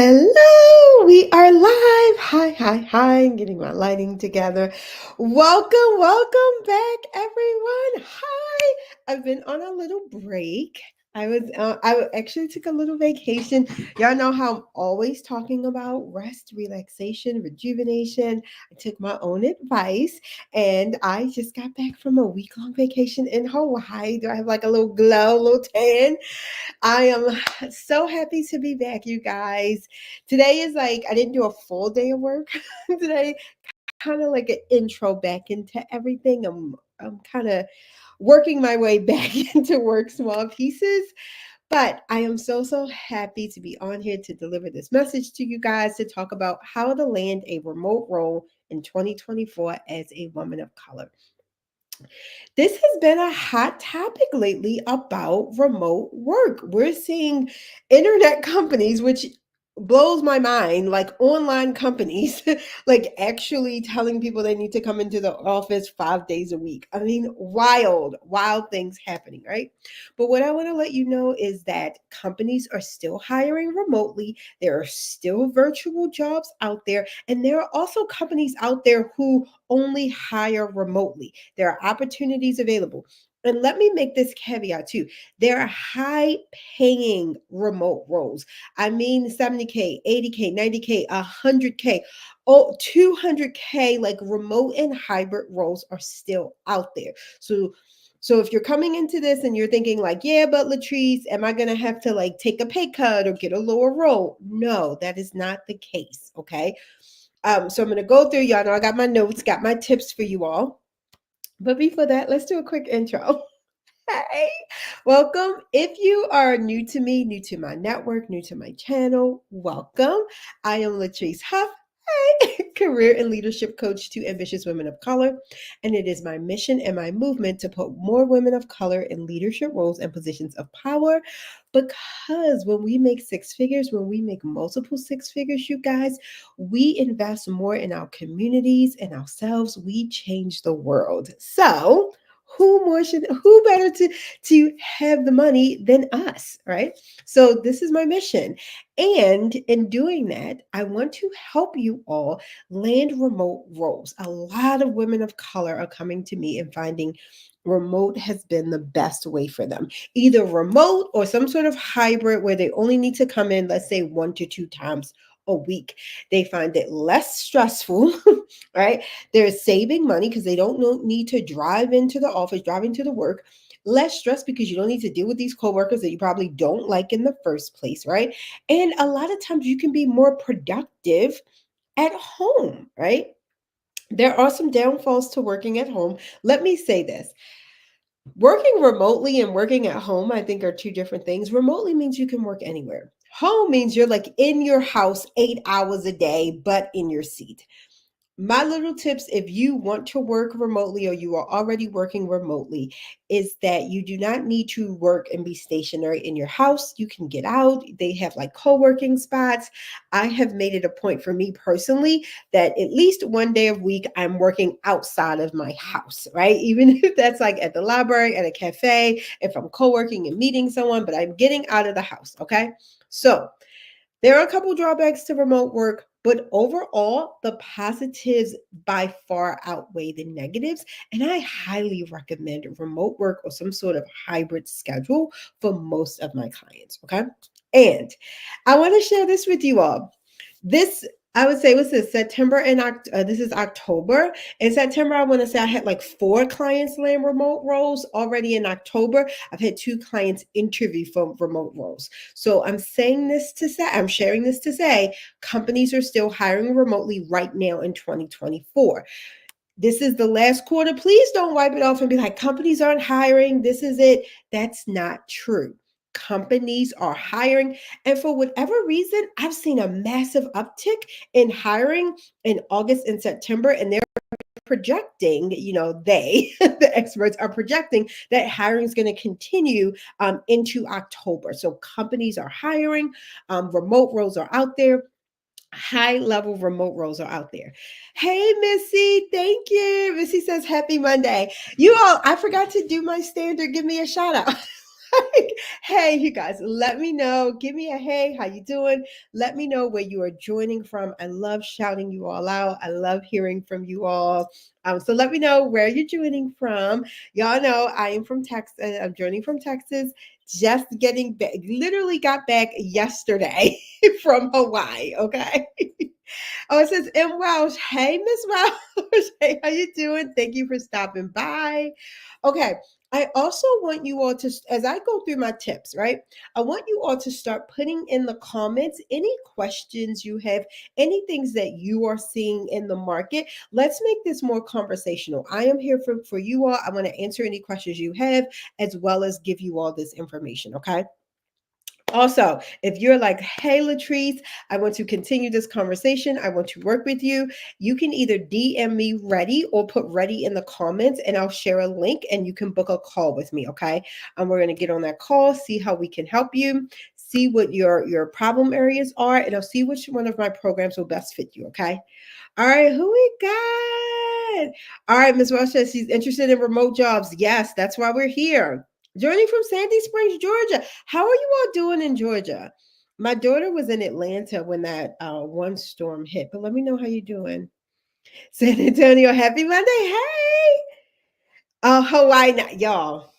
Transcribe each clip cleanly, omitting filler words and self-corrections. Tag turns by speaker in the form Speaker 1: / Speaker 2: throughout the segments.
Speaker 1: Hello, we are live. Hi. I'm getting my lighting together. Welcome back, everyone. Hi. I've been on a little break. I actually took a little vacation. Y'all know how I'm always talking about rest, relaxation, rejuvenation. I took my own advice and I just got back from a week-long vacation in Hawaii. Do I have like a little glow, a little tan? I am so happy to be back, you guys. Today is like, I didn't do a full day of work today, kind of like an intro back into everything. I'm kind of working my way back into work small pieces, but I am so happy to be on here to deliver this message to you guys to talk about how to land a remote role in 2024 as a woman of color. This has been a hot topic lately about remote work. We're seeing internet companies, which blows my mind, like online companies, like actually telling people they need to come into the office 5 days a week. I mean, wild things happening, right? But what I want to let you know is that companies are still hiring remotely. There are still virtual jobs out there. And there are also companies out there who only hire remotely. There are opportunities available. And let me make this caveat too. There are high paying remote roles. I mean 70K, 80K, 90K, 100K, 200K, like remote and hybrid roles are still out there. So if you're coming into this and you're thinking like, yeah, but Latrice, am I going to have to like take a pay cut or get a lower role? No, that is not the case. Okay. So I'm going to go through, y'all know I got my notes, got my tips for you all. But before that, let's do a quick intro. Hey, welcome. If you are new to me, new to my network, new to my channel, welcome. I am Latrice Huff. Hey, career and leadership coach to ambitious women of color. And it is my mission and my movement to put more women of color in leadership roles and positions of power. Because when we make six figures, when we make multiple six figures, you guys, we invest more in our communities and ourselves. We change the world. So, who better to have the money than us, right? So this is my mission, and in doing that I want to help you all land remote roles. A lot of women of color are coming to me and finding remote has been the best way for them, either remote or some sort of hybrid where they only need to come in, let's say 1 to 2 times a week. They find it less stressful, right? They're saving money because they don't need to drive into the office, drive into the work. Less stress because you don't need to deal with these coworkers that you probably don't like in the first place, right? And a lot of times you can be more productive at home, right? There are some downfalls to working at home. Let me say this. Working remotely and working at home, I think, are two different things. Remotely means you can work anywhere. Home means you're like in your house 8 hours a day, but in your seat. My little tips, if you want to work remotely or you are already working remotely, is that you do not need to work and be stationary in your house. You can get out. They have like co-working spots. I have made it a point for me personally that at least one day a week I'm working outside of my house, right? Even if that's like at the library, at a cafe, if I'm co-working and meeting someone, but I'm getting out of the house, okay? So there are a couple drawbacks to remote work, but overall, the positives by far outweigh the negatives. And I highly recommend remote work or some sort of hybrid schedule for most of my clients. Okay. And I want to share this with you all. This, I would say, what's this? September and this is October. In September, I want to say I had like 4 clients land remote roles. Already in October, I've had 2 clients interview for remote roles. So I'm sharing this to say companies are still hiring remotely right now in 2024. This is the last quarter. Please don't wipe it off and be like, companies aren't hiring. This is it. That's not true. Companies are hiring. And for whatever reason, I've seen a massive uptick in hiring in August and September. And they're projecting, the experts are projecting that hiring is going to continue into October. So companies are hiring, remote roles are out there. High level remote roles are out there. Hey, Missy, thank you. Missy says, Happy Monday. You all, I forgot to do my standard. Give me a shout out. Hey, you guys, let me know. Give me a hey, how you doing? Let me know where you are joining from. I love shouting you all out. I love hearing from you all. So let me know where you're joining from. Y'all know I am from Texas. I'm joining from Texas. Just getting back, literally got back yesterday from Hawaii. Okay. Oh, it says M. Welsh. Hey, Miss Welsh. Hey, how you doing? Thank you for stopping by. Okay. I also want you all to, as I go through my tips, right? I want you all to start putting in the comments any questions you have, any things that you are seeing in the market. Let's make this more conversational. I am here for you all. I want to answer any questions you have, as well as give you all this information. Okay. Also, if you're like, hey, Latrice, I want to continue this conversation, I want to work with you, you can either DM me ready or put ready in the comments and I'll share a link and you can book a call with me. Okay. And we're going to get on that call, see how we can help you, see what your problem areas are, and I'll see which one of my programs will best fit you. Okay. All right. Who we got? All right. Ms. Welsh says she's interested in remote jobs. Yes, that's why we're here. Joining from Sandy Springs, Georgia. How are you all doing in Georgia? My daughter was in Atlanta when that one storm hit, but let me know how you're doing. San Antonio, happy Monday. Hey. Hawaii, y'all.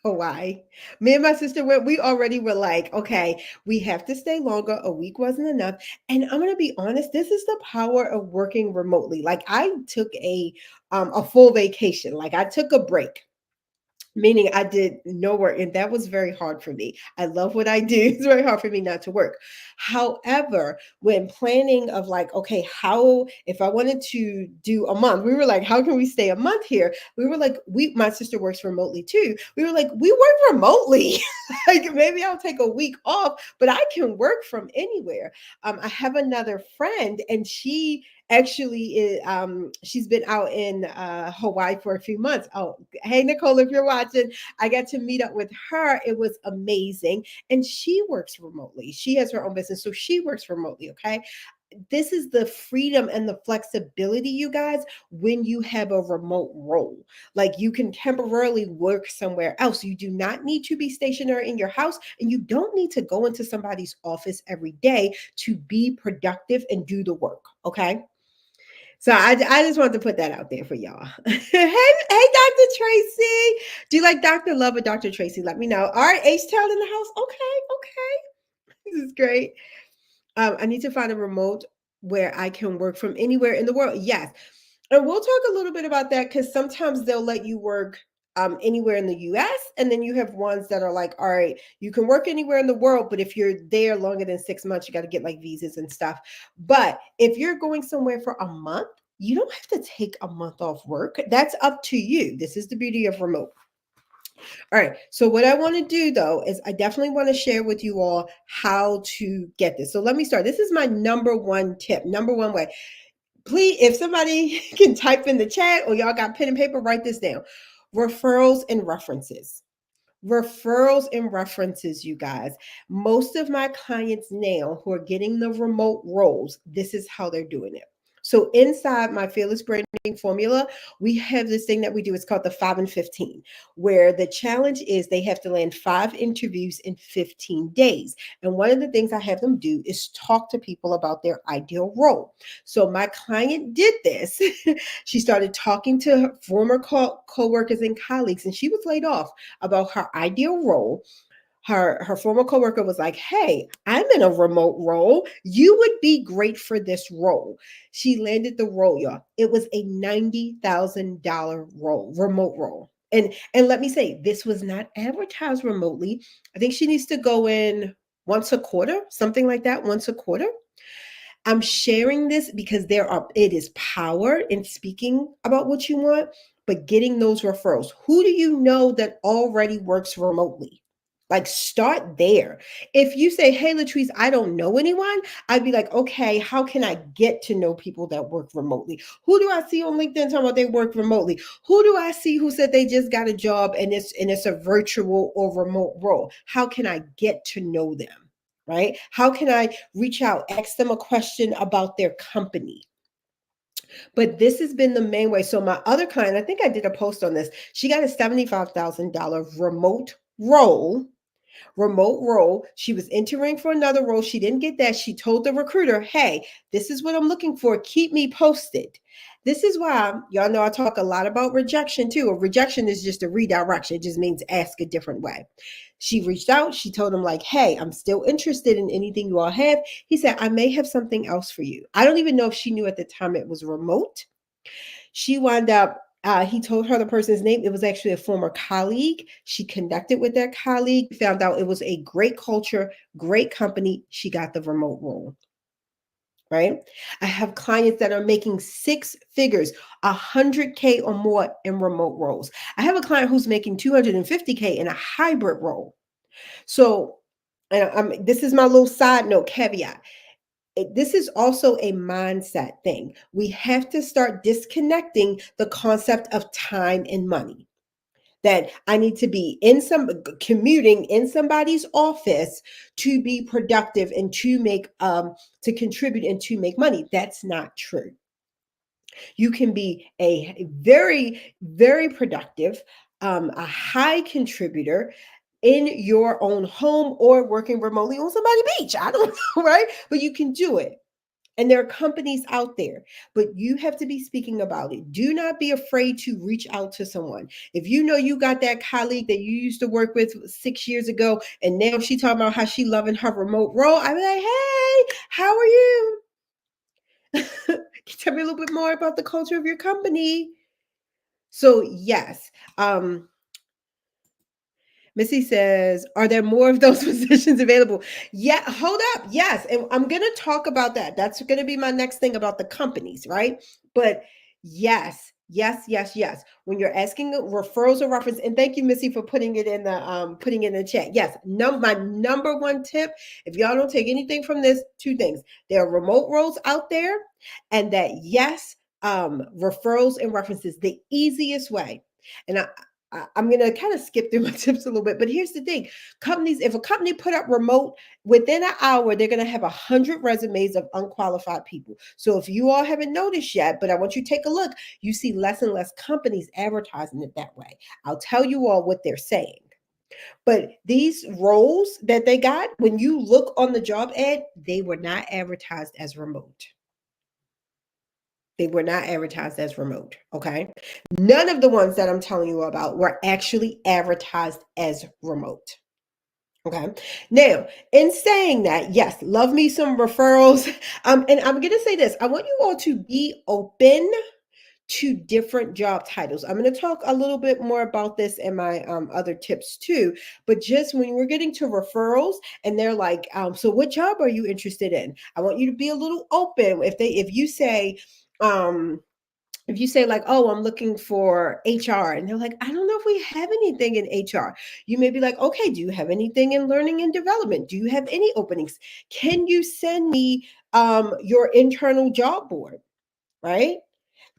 Speaker 1: Hawaii. Me and my sister went, we already were like, okay, we have to stay longer. A week wasn't enough. And I'm gonna be honest, this is the power of working remotely. Like I took a full vacation, like I took a break, meaning I did no work. And that was very hard for me. I love what I do. It's very hard for me not to work. However, when planning of like, okay, how, if I wanted to do a month, we were like, how can we stay a month here? We were like, my sister works remotely too. We were like, we work remotely. Like maybe I'll take a week off, but I can work from anywhere. I have another friend and she actually she's been out in Hawaii for a few months. Oh, hey Nicole, if you're watching, I got to meet up with her. It was amazing. And she works remotely. She has her own business, so she works remotely. Okay. This is the freedom and the flexibility, you guys, when you have a remote role. Like you can temporarily work somewhere else. You do not need to be stationary in your house, and you don't need to go into somebody's office every day to be productive and do the work. Okay. So I just wanted to put that out there for y'all. Hey, Dr. Tracy. Do you like Dr. Love or Dr. Tracy? Let me know. All right, H Town in the house. Okay. This is great. I need to find a remote where I can work from anywhere in the world. Yes. And we'll talk a little bit about that because sometimes they'll let you work anywhere in the US. And then you have ones that are like, all right, you can work anywhere in the world, but if you're there longer than 6 months, you got to get like visas and stuff. But if you're going somewhere for a month, you don't have to take a month off work. That's up to you. This is the beauty of remote. All right. So what I want to do though is I definitely want to share with you all how to get this. So let me start. This is my number one tip, number one way. Please, if somebody can type in the chat or y'all got pen and paper, write this down. Referrals and references. Referrals and references, you guys. Most of my clients now who are getting the remote roles, this is how they're doing it. So inside my fearless branding formula, we have this thing that we do. It's called the 5 and 15, where the challenge is they have to land 5 interviews in 15 days. And one of the things I have them do is talk to people about their ideal role. So my client did this. She started talking to her former co-workers and colleagues, and she was laid off about her ideal role. Her former coworker was like, hey, I'm in a remote role, you would be great for this role. She landed the role, y'all. It was a $90,000 role, remote role. And let me say, this was not advertised remotely. I think she needs to go in once a quarter, something like that, once a quarter. I'm sharing this because it is power in speaking about what you want, but getting those referrals. Who do you know that already works remotely? Like start there. If you say, hey, Latrice, I don't know anyone, I'd be like, okay, how can I get to know people that work remotely? Who do I see on LinkedIn talking about they work remotely? Who do I see who said they just got a job and it's a virtual or remote role? How can I get to know them? Right? How can I reach out, ask them a question about their company? But this has been the main way. So my other client, I think I did a post on this. She got a $75,000 remote role. She was entering for another role. She didn't get that. She told the recruiter, hey, this is what I'm looking for. Keep me posted. This is why y'all know I talk a lot about rejection too. A rejection is just a redirection. It just means ask a different way. She reached out. She told him like, hey, I'm still interested in anything you all have. He said, I may have something else for you. I don't even know if she knew at the time it was remote. She wound up, he told her the person's name. It was actually a former colleague. She connected with that colleague, found out it was a great culture, great company. She got the remote role, right? I have clients that are making six figures, 100K or more in remote roles. I have a client who's making 250K in a hybrid role. So, and this is my little side note caveat. This is also a mindset thing. We have to start disconnecting the concept of time and money. That I need to be commuting in somebody's office to be productive and to make to contribute and to make money. That's not true. You can be a very, very productive, a high contributor in your own home or working remotely on somebody's beach. I don't know, right? But you can do it. And there are companies out there, but you have to be speaking about it. Do not be afraid to reach out to someone. If you know you got that colleague that you used to work with 6 years ago, and now she talking about how she loving her remote role, I'm like, hey, how are you? Can you tell me a little bit more about the culture of your company? So yes, Missy says, are there more of those positions available? Yeah, hold up. Yes. And I'm going to talk about that. That's going to be my next thing about the companies, right? But yes, yes, yes, yes. When you're asking referrals or reference, and thank you, Missy, for putting it in the chat. Yes, my number one tip, if y'all don't take anything from this, two things. There are remote roles out there, and that yes, referrals and references, the easiest way. And I'm going to kind of skip through my tips a little bit, but here's the thing. Companies, if a company put up remote within an hour, they're going to have 100 resumes of unqualified people. So if you all haven't noticed yet, but I want you to take a look, you see less and less companies advertising it that way. I'll tell you all what they're saying. But these roles that they got, when you look on the job ad, they were not advertised as remote. They were not advertised as remote. Okay. None of the ones that I'm telling you about were actually advertised as remote. Okay. Now, in saying that, yes, love me some referrals. And I'm going to say this, I want you all to be open to different job titles. I'm going to talk a little bit more about this in my other tips too. But just when we're getting to referrals and they're like, so what job are you interested in? I want you to be a little open. If you say like, oh, I'm looking for HR, and they're like, I don't know if we have anything in HR. You may be like, okay, do you have anything in learning and development? Do you have any openings? Can you send me your internal job board? Right?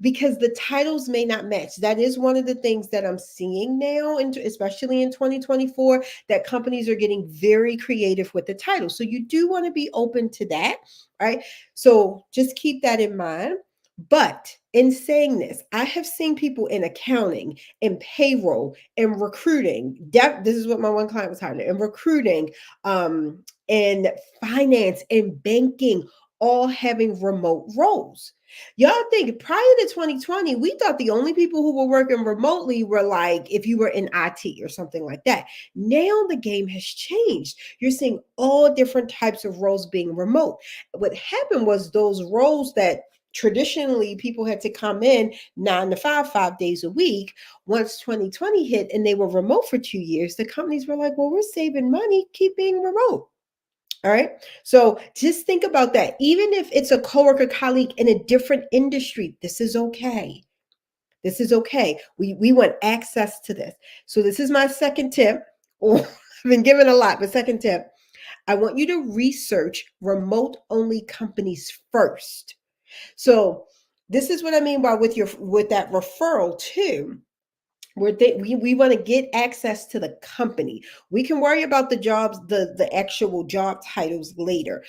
Speaker 1: Because the titles may not match. That is one of the things that I'm seeing now, and especially in 2024, that companies are getting very creative with the title. So you do want to be open to that, right? So just keep that in mind. But in saying this, I have seen people in accounting, in payroll, in recruiting. This is what my one client was hiring in recruiting, in finance, in banking, all having remote roles. Y'all think prior to 2020, we thought the only people who were working remotely were like if you were in IT or something like that. Now the game has changed. You're seeing all different types of roles being remote. What happened was those roles that traditionally people had to come in 9 to 5, 5 days a week. Once 2020 hit and they were remote for 2 years, the companies were like, well, we're saving money, keep being remote. All right. So just think about that. Even if it's a coworker, colleague in a different industry, this is okay. This is okay. We want access to this. So this is my second tip. Oh, I've been given a lot, but second tip. I want you to research remote only companies first. So this is what I mean by with that referral too. We want to get access to the company. We can worry about the jobs, the actual job titles later.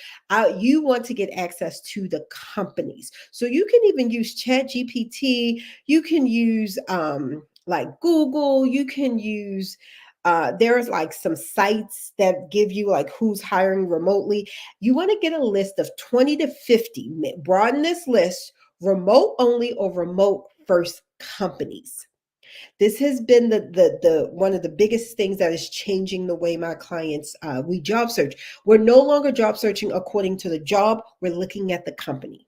Speaker 1: You want to get access to the companies, so you can even use Chat GPT. You can use like Google. You can use there's like some sites that give you like who's hiring remotely. You want to get a list of 20 to 50. Broaden this list: remote only or remote first companies. This has been the one of the biggest things that is changing the way my clients we job search. We're no longer job searching according to the job. We're looking at the company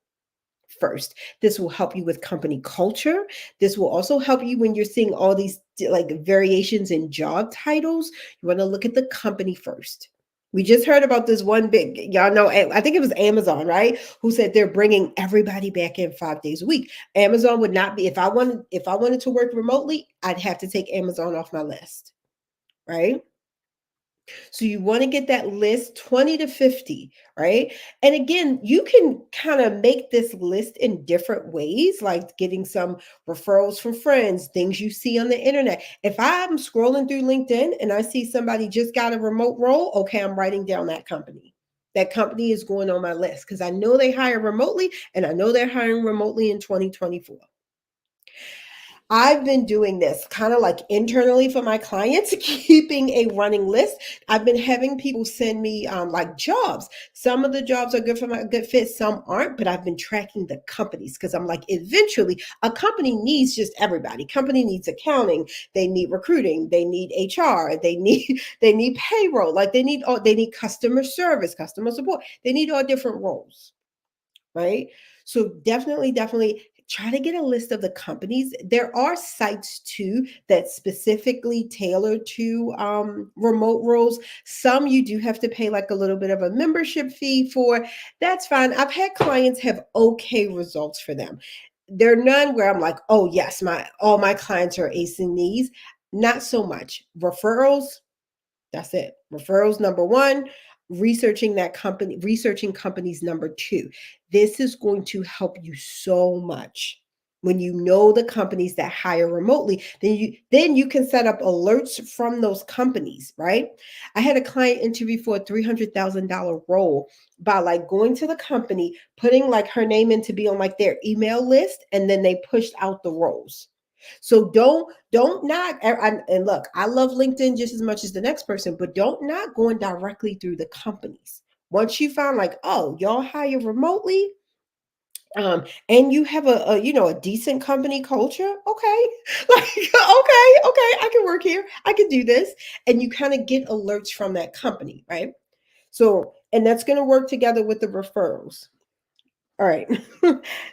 Speaker 1: first. This will help you with company culture. This will also help you when you're seeing all these like variations in job titles. You want to look at the company first. We just heard about this one big, y'all know, I think it was Amazon, right? Who said they're bringing everybody back in 5 days a week. Amazon would not be, if I wanted to work remotely, I'd have to take Amazon off my list, right? So you want to get that list 20 to 50, right? And again, you can kind of make this list in different ways, like getting some referrals from friends, things you see on the internet. If I'm scrolling through LinkedIn and I see somebody just got a remote role, okay, I'm writing down that company. That company is going on my list because I know they hire remotely and I know they're hiring remotely in 2024. I've been doing this kind of like internally for my clients, keeping a running list. I've been having people send me like jobs. Some of the jobs are good for my good fit, some aren't, but I've been tracking the companies because I'm like, eventually a company needs just everybody. Company needs accounting, they need recruiting, they need HR, they need payroll, like they need customer service, customer support. They need all different roles, right? So definitely try to get a list of the companies. There are sites too that specifically tailor to remote roles. Some you do have to pay like a little bit of a membership fee for. That's fine. I've had clients have okay results for them. There are none where I'm like, oh yes, my all my clients are acing these. Not so much. Referrals, that's it. Referrals number one, researching companies number two. This is going to help you so much. When you know the companies that hire remotely, then you can set up alerts from those companies, right? I had a client interview for a $300,000 role by like going to the company, putting like her name in to be on like their email list, and then they pushed out the roles. So don't knock. And look, I love LinkedIn just as much as the next person, but don't knock going directly through the companies. Once you find like, oh, y'all hire remotely, and you have a decent company culture, okay, like okay, I can work here, I can do this, and you kind of get alerts from that company, right? So, and that's going to work together with the referrals. All right.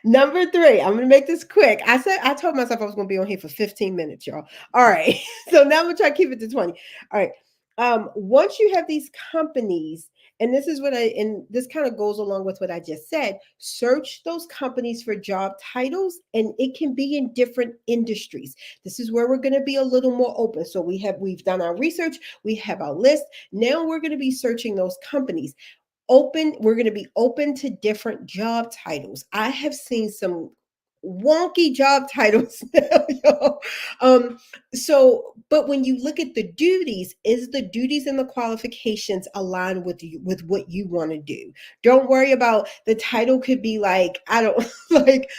Speaker 1: Number three, I'm gonna make this quick. I told myself I was gonna be on here for 15 minutes, y'all. All right. So now I'm gonna try to keep it to 20. All right. Once you have these companies, and this kind of goes along with what I just said, search those companies for job titles, and it can be in different industries. This is where we're gonna be a little more open. So we've done our research, we have our list. Now we're gonna be searching those companies. We're going to be open to different job titles. I have seen some wonky job titles now, y'all. But when you look at the duties, is the duties and the qualifications aligned with you, with what you want to do? Don't worry about the title. Could be like, I don't like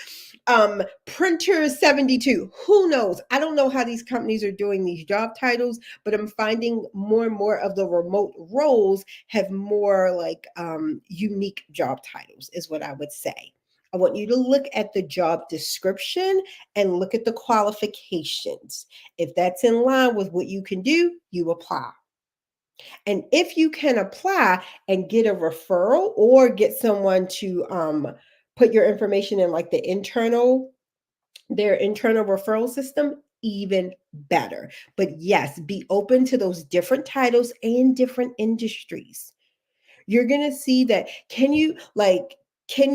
Speaker 1: printer 72. Who knows? I don't know how these companies are doing these job titles, but I'm finding more and more of the remote roles have more like unique job titles, is what I would say. I want you to look at the job description and look at the qualifications. If that's in line with what you can do, you apply. And if you can apply and get a referral or get someone to put your information in like their internal referral system, even better. But yes, be open to those different titles and different industries. You're going to see that can you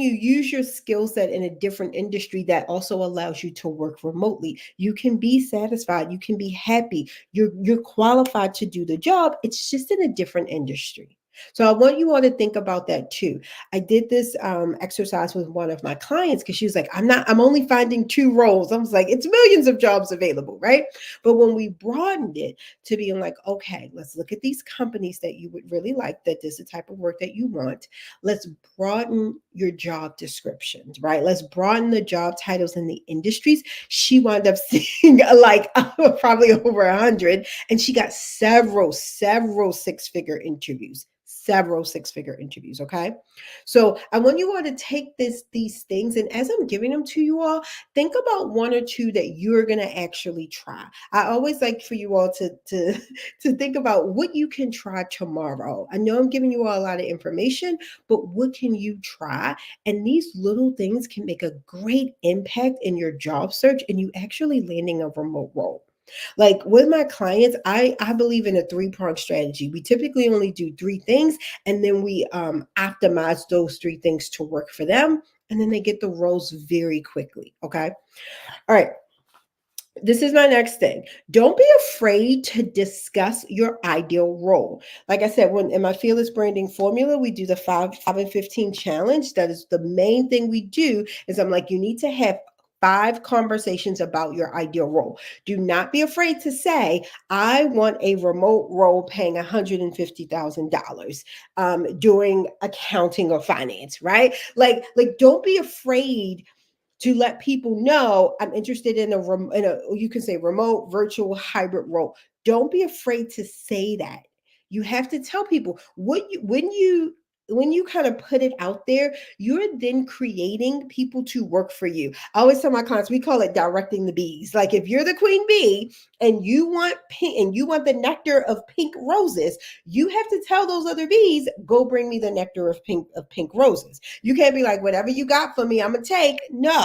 Speaker 1: use your skill set in a different industry that also allows you to work remotely? You can be satisfied, you can be happy. You're qualified to do the job. It's just in a different industry. So I want you all to think about that too. I did this exercise with one of my clients because she was like, I'm only finding two roles. I was like, it's millions of jobs available, right? But when we broadened it to being like, okay, let's look at these companies that you would really like, that is the type of work that you want. Let's broaden your job descriptions, right? Let's broaden the job titles in the industries. She wound up seeing like probably over 100, and she got several six-figure interviews, several six-figure interviews. Okay, so I want you all to take these things, and as I'm giving them to you all, think about one or two that you're going to actually try. I always like for you all to to think about what you can try tomorrow. I know I'm giving you all a lot of information, but what can you try? And these little things can make a great impact in your job search and you actually landing a remote role. Like with my clients, I believe in a three-pronged strategy. We typically only do three things, and then we optimize those three things to work for them, and then they get the roles very quickly. Okay. All right, this is my next thing. Don't be afraid to discuss your ideal role. Like I said, when in my fearless branding formula, we do the 5 and 15 challenge. That is the main thing we do. Is I'm like, you need to have 5 conversations about your ideal role. Do not be afraid to say, I want a remote role paying $150,000 doing accounting or finance, right? Like, don't be afraid to let people know I'm interested in a you can say remote, virtual, hybrid role. Don't be afraid to say that. You have to tell people what you when you kind of put it out there, you're then creating people to work for you. I always tell my clients, we call it directing the bees. Like if you're the queen bee and you want pink and you want the nectar of pink roses, you have to tell those other bees, go bring me the nectar of pink roses. You can't be like, whatever you got for me, I'm gonna take. No.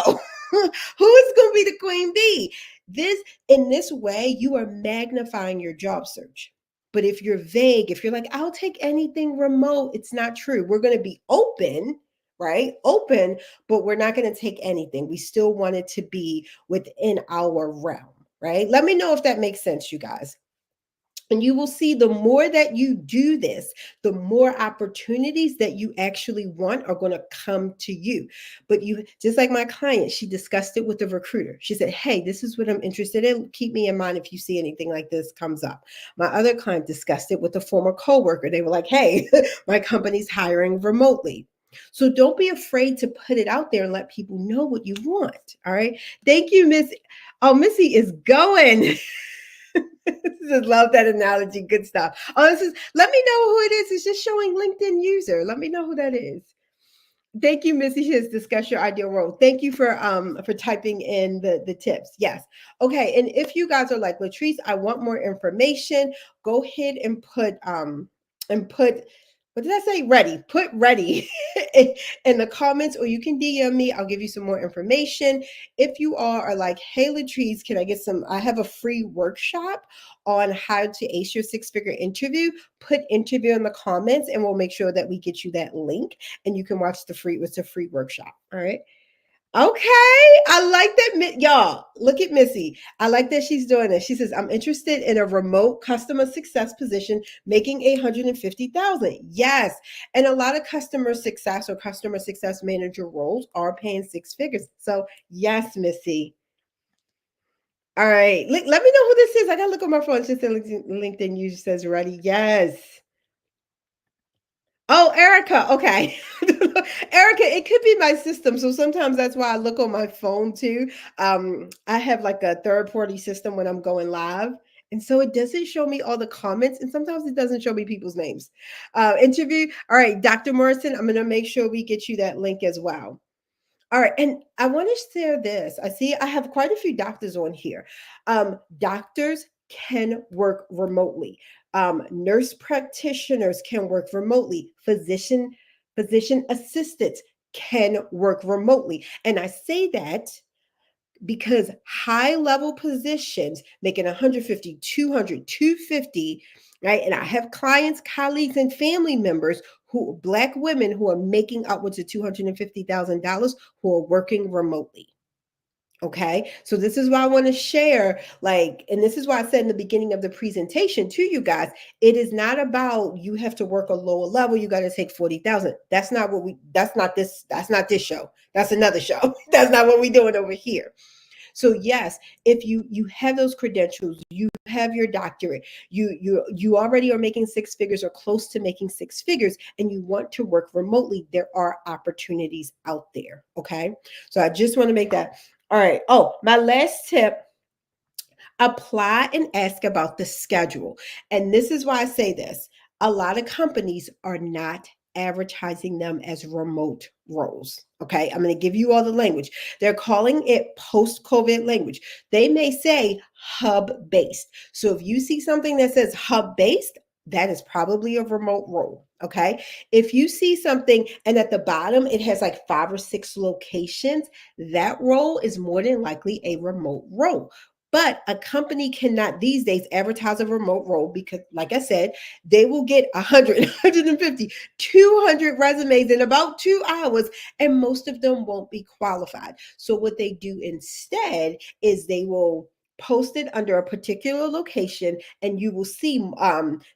Speaker 1: Who is gonna be the queen bee? This in this way, you are magnifying your job search. But if you're vague, if you're like, I'll take anything remote, it's not true. We're gonna be open, right? Open, but we're not gonna take anything. We still want it to be within our realm, right? Let me know if that makes sense, you guys. And you will see the more that you do this, the more opportunities that you actually want are going to come to you. But you, just like my client, she discussed it with the recruiter. She said, hey, this is what I'm interested in. Keep me in mind if you see anything like this comes up. My other client discussed it with a former coworker. They were like, hey, my company's hiring remotely. So don't be afraid to put it out there and let people know what you want. All right. Thank you, Miss. Oh, Missy is going. Just love that analogy. Good stuff. Oh, this is, let me know who it is. It's just showing LinkedIn user. Let me know who that is. Thank you, Missy. Has discuss your ideal role. Thank you for typing in the tips. Yes. Okay. And if you guys are like, Latrice, I want more information, go ahead and put what did I say? Ready. Put ready in the comments, or you can DM me. I'll give you some more information. If you are like, hey Latrice, can I get some? I have a free workshop on how to ace your six-figure interview. Put interview in the comments and we'll make sure that we get you that link and you can watch it's a free workshop. All right. Okay. I like that. Y'all, look at Missy. I like that she's doing this. She says, I'm interested in a remote customer success position making 150,000. Yes. And a lot of customer success or customer success manager roles are paying six figures. So yes, Missy. All right. Let me know who this is. I gotta look on my phone. It's just LinkedIn user says ready. Yes. Oh, Erica. Okay. Erica, it could be my system. So sometimes that's why I look on my phone too. I have like a third party system when I'm going live. And so it doesn't show me all the comments, and sometimes it doesn't show me people's names. Interview. All right, Dr. Morrison, I'm going to make sure we get you that link as well. All right, and I want to share this. I see I have quite a few doctors on here. Doctors can work remotely. Nurse practitioners can work remotely. Physician assistants can work remotely. And I say that because high level positions making 150, 200, 250, right? And I have clients, colleagues, and family members who Black women who are making upwards of $250,000 who are working remotely. Okay. So this is why I want to share, like, and this is why I said in the beginning of the presentation to you guys, it is not about you have to work a lower level, you got to take 40,000. That's not this show. That's another show. That's not what we're doing over here. So yes, if you have those credentials, you have your doctorate, you already are making six figures or close to making six figures, and you want to work remotely, there are opportunities out there. Okay. So I just want to make that. All right. Oh, my last tip, apply and ask about the schedule. And this is why I say this. A lot of companies are not advertising them as remote roles. Okay. I'm going to give you all the language. They're calling it post COVID language. They may say hub based. So if you see something that says hub based, that is probably a remote role. Okay. If you see something and at the bottom it has like 5 or 6 locations, that role is more than likely a remote role. But a company cannot these days advertise a remote role because, like I said, they will get 100, 150, 200 resumes in about 2 hours, and most of them won't be qualified. So, what they do instead is they will post it under a particular location, and you will see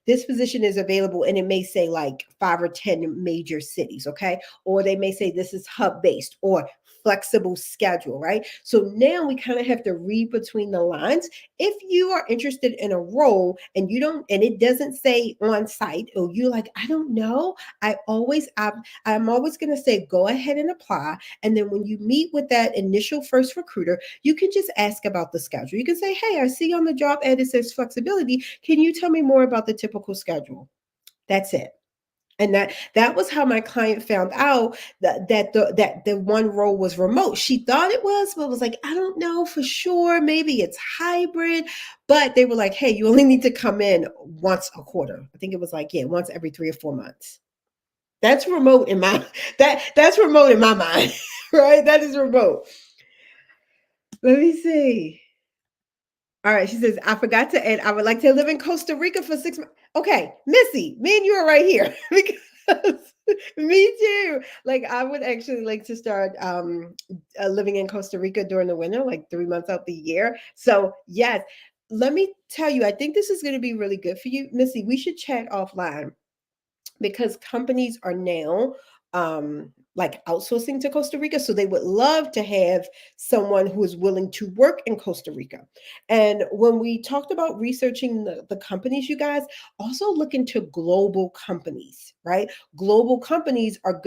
Speaker 1: this position is available, and it may say like 5 or 10 major cities, okay? Or they may say this is hub based or flexible schedule, right? So now we kind of have to read between the lines. If you are interested in a role and you don't, and it doesn't say on site, or you're like, I don't know, I'm always going to say, go ahead and apply. And then when you meet with that initial first recruiter, you can just ask about the schedule. You can say, hey, I see on the job ad it says flexibility. Can you tell me more about the typical schedule? That's it. And that was how my client found out that the one role was remote. She thought it was, but was like, I don't know for sure, maybe it's hybrid. But they were like, hey, you only need to come in once a quarter. I think it was like, yeah, once every 3 or 4 months. That's remote in my that's remote in my mind. Right, that is remote. Let me see. All right, she says, I forgot to add, I would like to live in Costa Rica for 6 months. Okay, Missy, me and you are right here because me too. Like, I would actually like to start living in Costa Rica during the winter, like 3 months out the year. So, yes, let me tell you, I think this is going to be really good for you, Missy. We should chat offline because companies are now like outsourcing to Costa Rica. So they would love to have someone who is willing to work in Costa Rica. And when we talked about researching the companies, you guys also look into global companies, right? Global companies are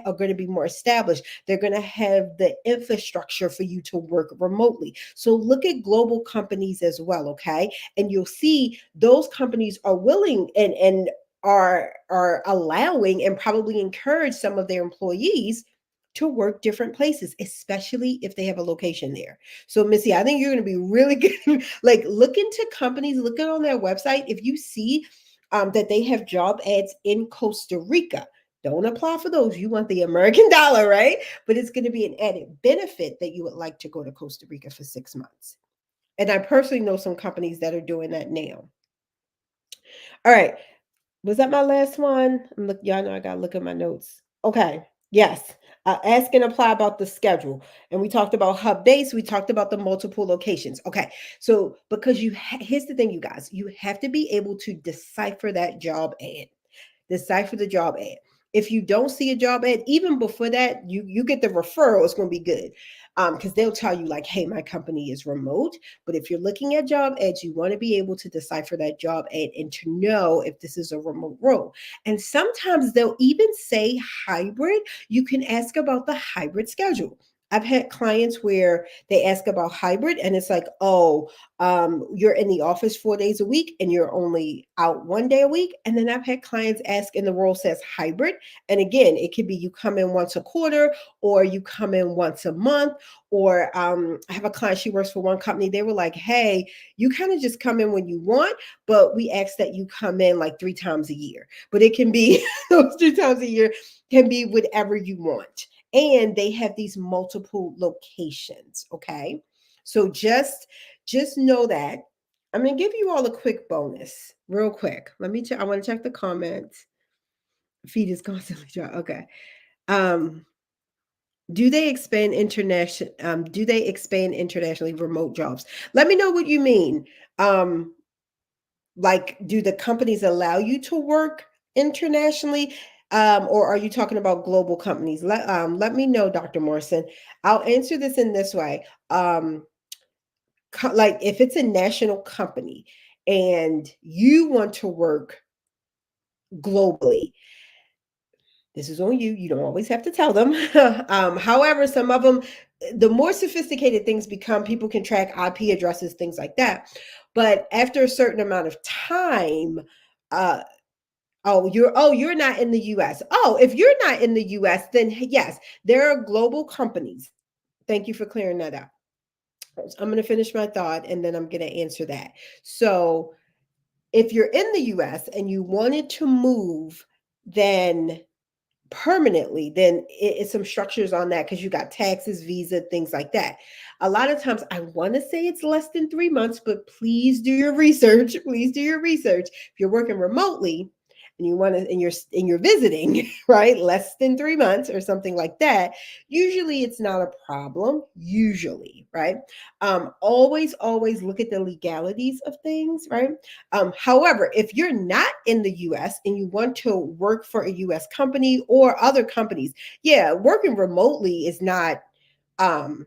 Speaker 1: are gonna be more established. They're gonna have the infrastructure for you to work remotely. So look at global companies as well, okay? And you'll see those companies are willing and are allowing and probably encourage some of their employees to work different places, especially if they have a location there. So, Missy, I think you're going to be really good. Like, look into companies, look at on their website. If you see that they have job ads in Costa Rica, don't apply for those. You want the American dollar, right? But it's going to be an added benefit that you would like to go to Costa Rica for 6 months. And I personally know some companies that are doing that now. All right. Was that my last one? Look, y'all know I gotta look at my notes. Okay. Yes. Ask and apply about the schedule. And we talked about hub base. We talked about the multiple locations. Okay. So because here's the thing, you guys, you have to be able to decipher that job ad. Decipher the job ad. If you don't see a job ad, even before that, you get the referral, it's going to be good. Because they'll tell you like, hey, my company is remote. But if you're looking at job ads, you want to be able to decipher that job ad and to know if this is a remote role. And sometimes they'll even say hybrid. You can ask about the hybrid schedule. I've had clients where they ask about hybrid and it's like, oh, you're in the office 4 days a week and you're only out 1 day a week. And then I've had clients ask, and the role says hybrid. And again, it could be you come in once a quarter or you come in once a month. Or I have a client, she works for one company. They were like, hey, you kind of just come in when you want, but we ask that you come in like 3 times a year. But it can be those 3 times a year can be whatever you want. And they have these multiple locations. Okay. So just know that. I'm going to give you all a quick bonus real quick. Let me check. I want to check the comments. Feed is constantly dry. Okay. Um, Do they expand internationally remote jobs? Let me know what you mean. Um, like, do the companies allow you to work internationally? Or are you talking about global companies? Let me know, Dr. Morrison. I'll answer this in this way. Like, if it's a national company and you want to work globally, this is on you. You don't always have to tell them. However, some of them, the more sophisticated things become, people can track IP addresses, things like that. But after a certain amount of time, uh, you're not in the US. Oh, if you're not in the US, then yes, there are global companies. Thank you for clearing that up. I'm going to finish my thought and then I'm going to answer that. So, if you're in the US and you wanted to move, then permanently, then it's some structures on that because you got taxes, visa, things like that. A lot of times, I want to say it's less than 3 months, but please do your research. Please do your research. If you're working remotely and you want to, and you're visiting, right, less than 3 months or something like that, usually it's not a problem. Usually, right? Always look at the legalities of things, right? However, if you're not in the US and you want to work for a US company or other companies, yeah, working remotely is not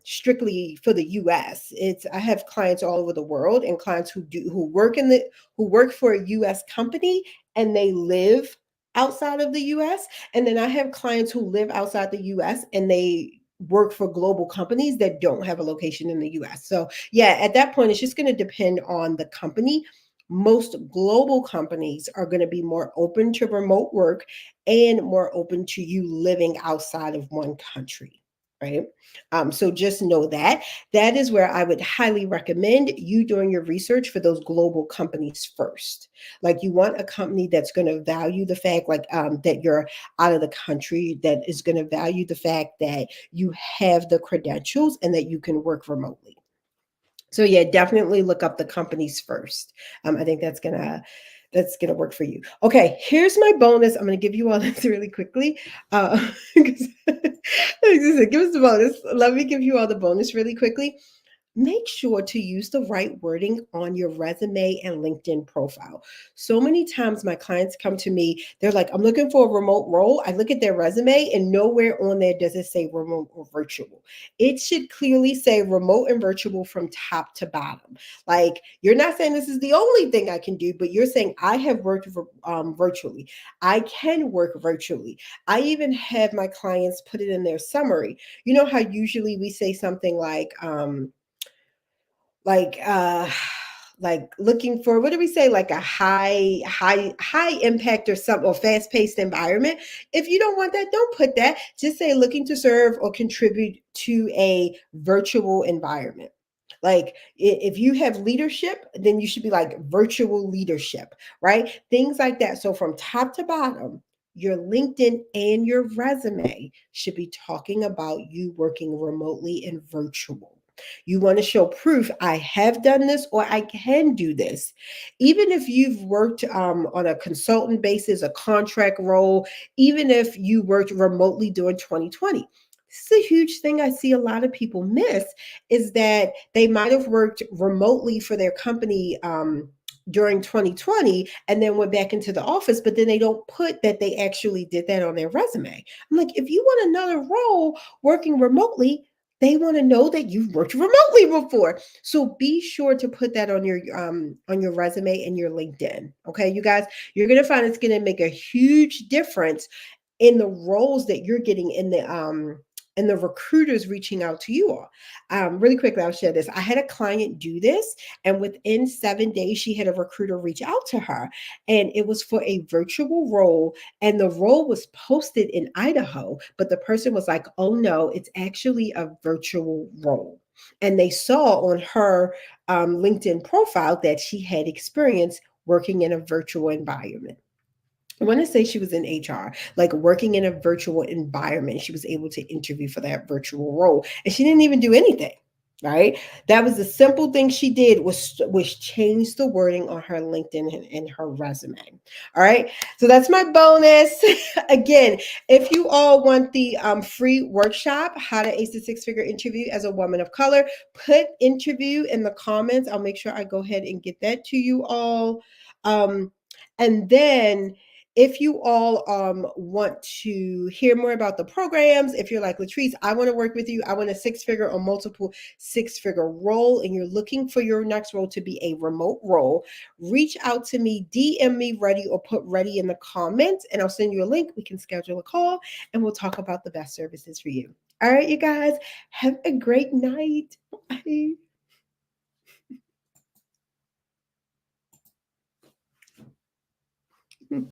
Speaker 1: strictly for the US. It's I have clients all over the world and clients who work for a US company and they live outside of the US. And then I have clients who live outside the US and they work for global companies that don't have a location in the US. So yeah, at that point, it's just going to depend on the company. Most global companies are going to be more open to remote work and more open to you living outside of one country, right? So just know that that is where I would highly recommend you doing your research for those global companies first. Like, you want a company that's going to value the fact, like, that you're out of the country, that is going to value the fact that you have the credentials and that you can work remotely. So yeah, definitely look up the companies first. I think that's gonna work for you. Okay, here's my bonus. I'm gonna give you all this really quickly. Give us the bonus. Let me give you all the bonus really quickly. Make sure to use the right wording on your resume and LinkedIn profile. So many times my clients come to me, they're like, I'm looking for a remote role. I look at their resume and nowhere on there does it say remote or virtual. It should clearly say remote and virtual from top to bottom. Like, you're not saying this is the only thing I can do, but you're saying I have worked virtually. I can work virtually. I even have my clients put it in their summary. You know how usually we say something like uh like looking for, what do we say, like a high impact or some or fast paced environment. If you don't want that, don't put that. Just say looking to serve or contribute to a virtual environment. Like, if you have leadership, then you should be like virtual leadership, right? Things like that. So from top to bottom, your LinkedIn and your resume should be talking about you working remotely and virtual. You want to show proof, I have done this or I can do this. Even if you've worked on a consultant basis, a contract role, even if you worked remotely during 2020. This is a huge thing I see a lot of people miss, is that they might have worked remotely for their company during 2020 and then went back into the office, but then they don't put that they actually did that on their resume. I'm like, if you want another role working remotely, they want to know that you've worked remotely before. So be sure to put that on your resume and your LinkedIn. Okay, you guys, you're gonna find it's gonna make a huge difference in the roles that you're getting in the recruiters reaching out to you all. Really quickly, I'll share this. I had a client do this, and within 7 days, she had a recruiter reach out to her, and it was for a virtual role. And the role was posted in Idaho, but the person was like, "Oh no, it's actually a virtual role." And they saw on her LinkedIn profile that she had experience working in a virtual environment. I want to say she was in HR, like working in a virtual environment. She was able to interview for that virtual role, and she didn't even do anything. right? That was the simple thing she did was change the wording on her LinkedIn and her resume. All right. So that's my bonus. Again, if you all want the free workshop, how to ace a six-figure interview as a woman of color, put interview in the comments. I'll make sure I go ahead and get that to you all. And then if you all want to hear more about the programs, if you're like, Latrice, I want to work with you, I want a six-figure or multiple six-figure role, and you're looking for your next role to be a remote role, reach out to me, DM me ready, or put ready in the comments, and I'll send you a link. We can schedule a call, and we'll talk about the best services for you. All right, you guys, have a great night. Bye.